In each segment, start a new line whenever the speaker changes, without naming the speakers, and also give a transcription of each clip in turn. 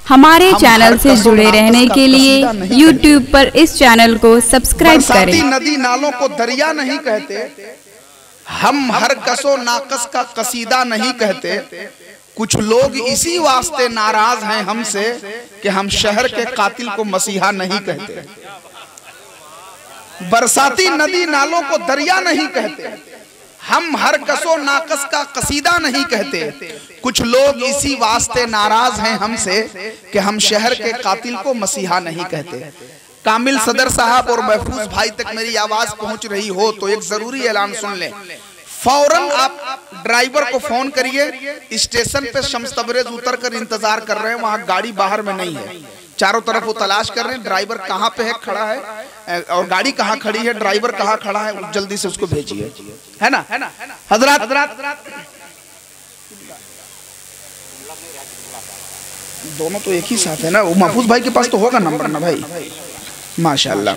हमारे चैनल से जुड़े रहने के लिए YouTube पर इस चैनल को सब्सक्राइब करें।
नदी नालों को दरिया नहीं कहते, हम हर कसो नाकस का कसीदा नहीं कहते। कुछ लोग इसी वास्ते नाराज हैं हमसे कि हम शहर के कातिल को मसीहा नहीं कहते। बरसाती नदी नालों को दरिया नहीं कहते, हम हर कसो नाकस का कसीदा नहीं कहते। कुछ लोग इसी वास्ते नाराज हैं हमसे कि हम शहर के कातिल को मसीहा नहीं कहते। कामिल सदर साहब और महफूज भाई तक मेरी आवाज पहुंच रही हो तो एक जरूरी ऐलान सुन लें। फौरन आप ड्राइवर को फोन करिए, स्टेशन पे शम्स तबरेज उतर कर इंतजार कर रहे हैं, वहां गाड़ी बाहर में नहीं है। चारों तरफ वो तलाश कर रहे हैं ड्राइवर कहाँ पे है, खड़ा है, और गाड़ी कहाँ खड़ी है, ड्राइवर कहाँ खड़ा है, जल्दी से उसको भेजिए, है ना। हजरत दोनों तो एक ही साथ है ना। वो महफूज भाई के पास तो होगा नंबर ना भाई, माशाल्लाह।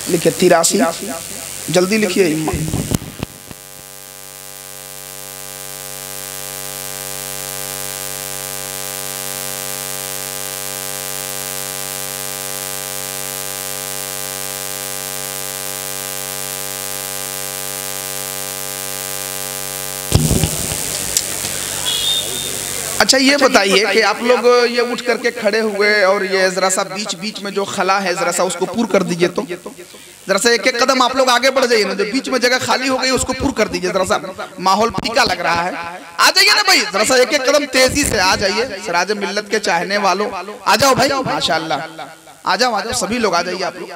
लिखिए 83, जल्दी लिखिए। अच्छा ये बताइए कि आप लोग ये उठ करके खड़े हुए और ये जरा सा बीच बीच में जो खला है जरा सा उसको पूर कर दीजिए। तो जरा सा एक एक कदम आप लोग आगे बढ़ जाइए ना, जो बीच में जगह खाली हो गई उसको पूर कर दीजिए। जरा सा माहौल फीका लग रहा है, आ जाइए ना भाई, जरा सा एक एक कदम तेजी से आ जाइए। सिराज मिल्लत के चाहने वालों आ जाओ भाई, माशाल्लाह आ जाओ, आ जाओ सभी लोग आ जाइए, आप लोग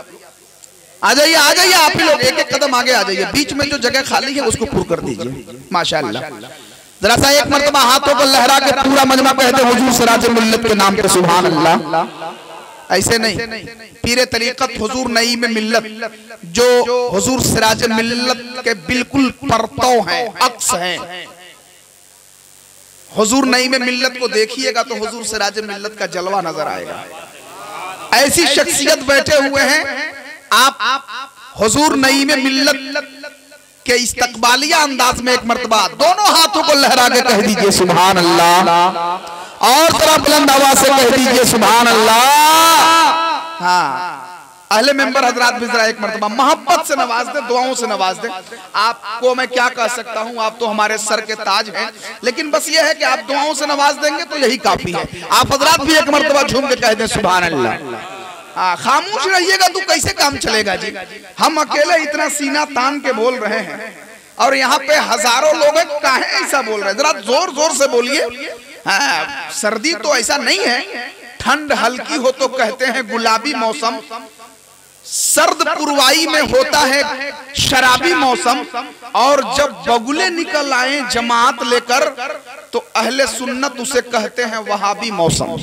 आ जाइए, आ जाइए आप ही लोग एक एक कदम आगे आ जाइए। बीच में जो जगह खाली है उसको पूर कर दीजिए, माशाल्लाह। जरा सा एक मरतबा हाथों को लहरा के पूरा मजमा कहते हुजूर सिराज मिल्लत के नाम पे सुभान अल्लाह। ऐसे नहीं, पीरे तरीकत हुजूर नईम मिल्लत जो हुजूर सिराज मिल्लत के बिल्कुल परतौ हैं, अक्स हैं। हुजूर नईम मिल्लत को देखिएगा तो हुजूर सिराज मिल्लत का जलवा नजर आएगा। ऐसी शख्सियत बैठे हुए हैं। आप हुजूर नईम मिल्लत के इस्तकबालिया अंदाज में एक मर्तबा दोनों हाथों को लहरा के कह दीजिए सुभान अल्लाह, और थोड़ा बुलंद आवाज से कह दीजिए सुभान अल्लाह। हाँ, अहले मेंबर हजरात भी जरा एक मर्तबा मोहब्बत से नवाज दे, दुआओं से नवाज दे। आपको मैं क्या कह सकता हूँ, आप तो हमारे सर के ताज हैं, लेकिन बस ये है कि आप दुआओं से नवाज देंगे तो यही काफी है। आप हजरात भी एक मर्तबा झूम के कह दें सुभान अल्लाह। खामोश रहिएगा तो कैसे काम चलेगा जी। हम अकेले इतना सीना तान के बोल रहे हैं और यहाँ पे हजारों लोग हैं, काहे ऐसा बोल रहे हैं, जरा जोर जोर से बोलिए। सर्दी तो ऐसा नहीं है, ठंड हल्की हो तो कहते हैं गुलाबी मौसम, सर्द पुरवाई में होता है शराबी मौसम, और जब बगुले निकल आए जमात लेकर तो अहले सुन्नत उसे कहते हैं वहाबी मौसम।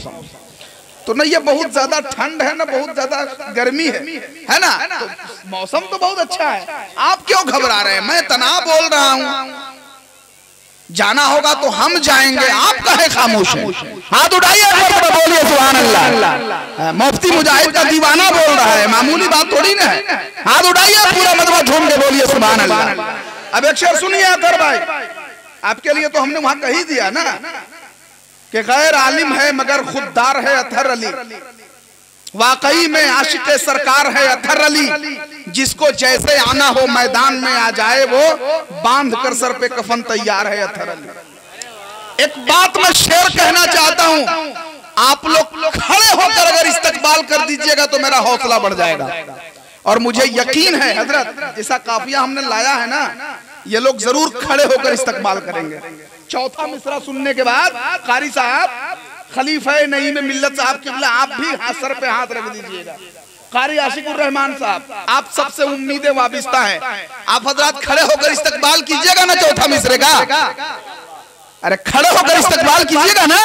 तो ना ये बहुत ज्यादा ठंड है ना बहुत ज्यादा गर्मी है ना, तो मौसम तो बहुत अच्छा है। आप क्यों घबरा रहे हैं, मैं तनाव बोल रहा हूँ। जाना होगा तो हम जाएंगे, आप काहे खामोश हैं? हाथ उठाइए, बोलिए सुभान अल्लाह। मुफ्ती मुजाहिद का दीवाना बोल रहा है, मामूली बात थोड़ी ना है। हाथ उठाइए, पूरा मजमा झूम के बोलिए सुभान अल्लाह। अब एक शेर सुनिए अतर भाई, आपके लिए तो हमने वहां कही दिया ना कि गैर आलिम है मगर खुददार है अतहर अली, वाकई में आशिक सरकार है अतहर अली, जिसको जैसे आना हो मैदान में आ जाए वो, बांध कर सर पे कफन तैयार है अतहर अली। एक बात मैं शेर कहना चाहता हूं, आप लोग खड़े होकर अगर इस्तकबाल कर दीजिएगा तो मेरा हौसला बढ़ जाएगा। और मुझे यकीन है हजरत जैसा काफिया हमने लाया है ना, ये लोग जरूर खड़े होकर इस्तकबाल करेंगे। चौथा मिसरा सुनने के बाद कारी साहब, खलीफा नईम मिल्लत साहब किबला, आप भी हाथ सर पे हाथ रख दीजिएगा। कारी आशिकुर रहमान साहब, आप सबसे उम्मीदें वाबिस्ता हैं, आप हजरात खड़े होकर इस्तकबाल कीजिएगा ना चौथा मिसरे का। अरे खड़े होकर इस्तकबाल कीजिएगा ना।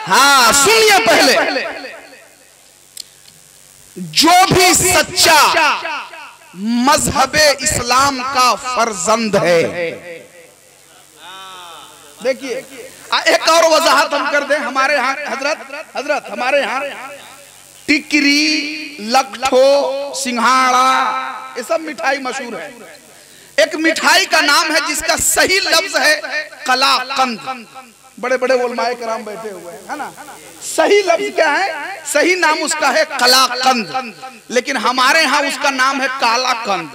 हाँ सुनिए, पहले जो भी सच्चा मजहबे इस्लाम का फर्जंद है, देखिए एक और वजाहत हम कर दें। हमारे यहाँ हजरत हमारे यहाँ टिकरी, लखठो, सिंघाड़ा, ये सब मिठाई मशहूर है। एक मिठाई का नाम है जिसका सही लफ्ज है कलाकंद। बड़े बड़े उलमाए कराम बैठे हुए हैं, है ना। सही लफ्ज क्या है? सही नाम उसका है कलाकंद, लेकिन हमारे यहाँ उसका नाम है कालाकंद।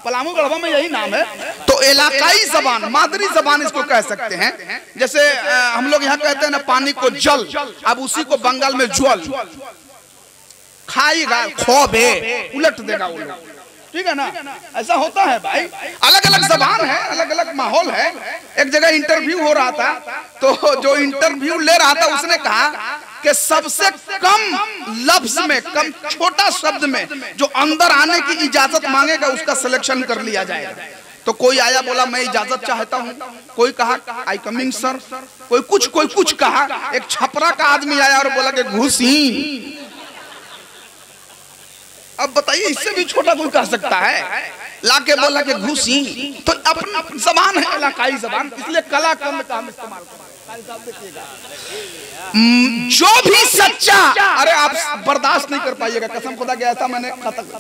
पलामू गढ़वा में यही नाम है। तो इलाकाई जबान, मादरी जबान इसको कह सकते हैं। जैसे हम लोग यहाँ कहते हैं ना पानी को जल, अब उसी को बंगाल में ज्वल। खाएगा खोबे, उलट देगा वो लोग, ठीक है ना। ऐसा होता है भाई, अलग अलग जबान है, अलग अलग माहौल है। एक जगह इंटरव्यू हो रहा था, तो जो इंटरव्यू ले रहा था उसने कहा कि सबसे कम लफ्ज में, कम छोटा शब्द में जो अंदर आने की इजाजत मांगेगा उसका सिलेक्शन कर लिया जाएगा। तो कोई आया बोला मैं इजाजत चाहता हूँ, कोई कहा आई कमिंग सर, कोई कुछ कहा। एक छपरा का आदमी आया और बोला कि घुसी। अब बताइए इससे भी छोटा कोई कर सकता है? लाके बोला कि घुसी। तो अपना जबान है इलाकाई जबान, इसलिए कलाकंद का हम इस्तेमाल करें। जो भी सच्चा, अरे आप बर्दाश्त नहीं कर पाइएगा कसम खुदा के, ऐसा मैंने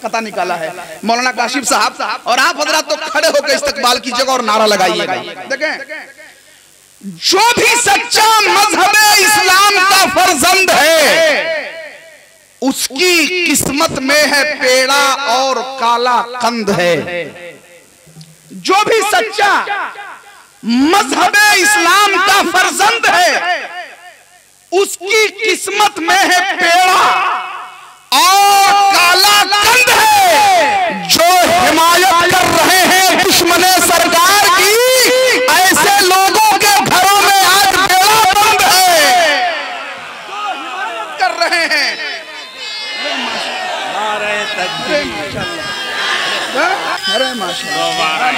कथा निकाला है। मौलाना काशिफ साहब और आप हजरात तो खड़े होकर इस्तकबाल कीजिएगा और नारा लगाइएगा। देखें, जो भी सच्चा मजहब इस्लाम का फर्जंद है उसकी किस्मत में है पेड़ा और काला कंद है। जो भी सच्चा मजहब इस्लाम का फर्जंद है उसकी किस्मत में है पेड़ा और काला कंद है। जो हिमायत कर रहे हैं दुश्मन सरकार की, ऐसे लोगों के घरों में आज पेड़ा बंद है। जो हिमायत कर रहे हैं, अरे माशाअल्लाह,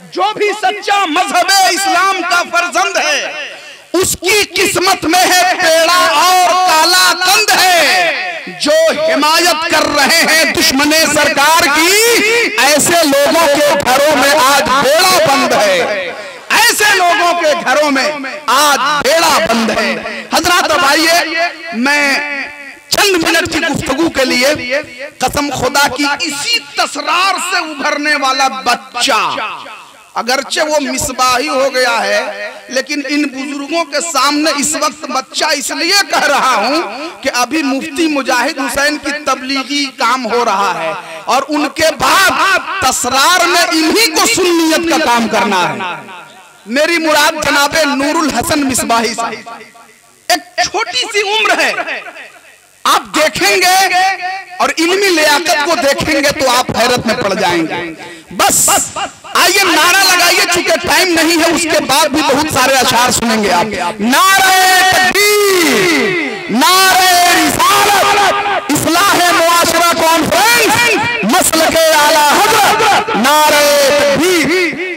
जो भी सच्चा मजहब इस्लाम का फर्जंद है उसकी किस्मत में है पेड़ा और काला कंद है। जो हिमायत कर रहे हैं दुश्मन सरकार की, ऐसे लोगों के घरों में आज बेड़ा बंद है। ऐसे लोगों के घरों में आज बेड़ा बंद है। हजरात अब आइए, मैं चंद मिनट की गुफ्तगू के लिए कसम खुदा की इसी तसरार से उभरने वाला बच्चा, अगरचे वो मिसबाही हो गया है, लेकिन इन बुजुर्गों के सामने इस वक्त बच्चा इसलिए कह रहा हूं कि अभी मुफ्ती मुजाहिद हुसैन की तबलीगी काम हो रहा है और उनके बाद तसरार में इन्हीं को सुन्नियत का काम करना है। मेरी मुराद जनाबे नूरुल हसन मिसबाही साहब। एक छोटी सी उम्र है, आप देखेंगे और इल्मी लियाकत को देखेंगे तो आप हैरत में पड़ जाएंगे। बस आइए नारा लगाइए, चूंकि टाइम नहीं है, उसके बाद भी बहुत सारे अशार सुनेंगे आप। नारे तकबीर, नारे रिसालत, इस्लाह मुआशरा कॉन्फ्रेंस, मसलके आला हज़रत, नारे तकबीर।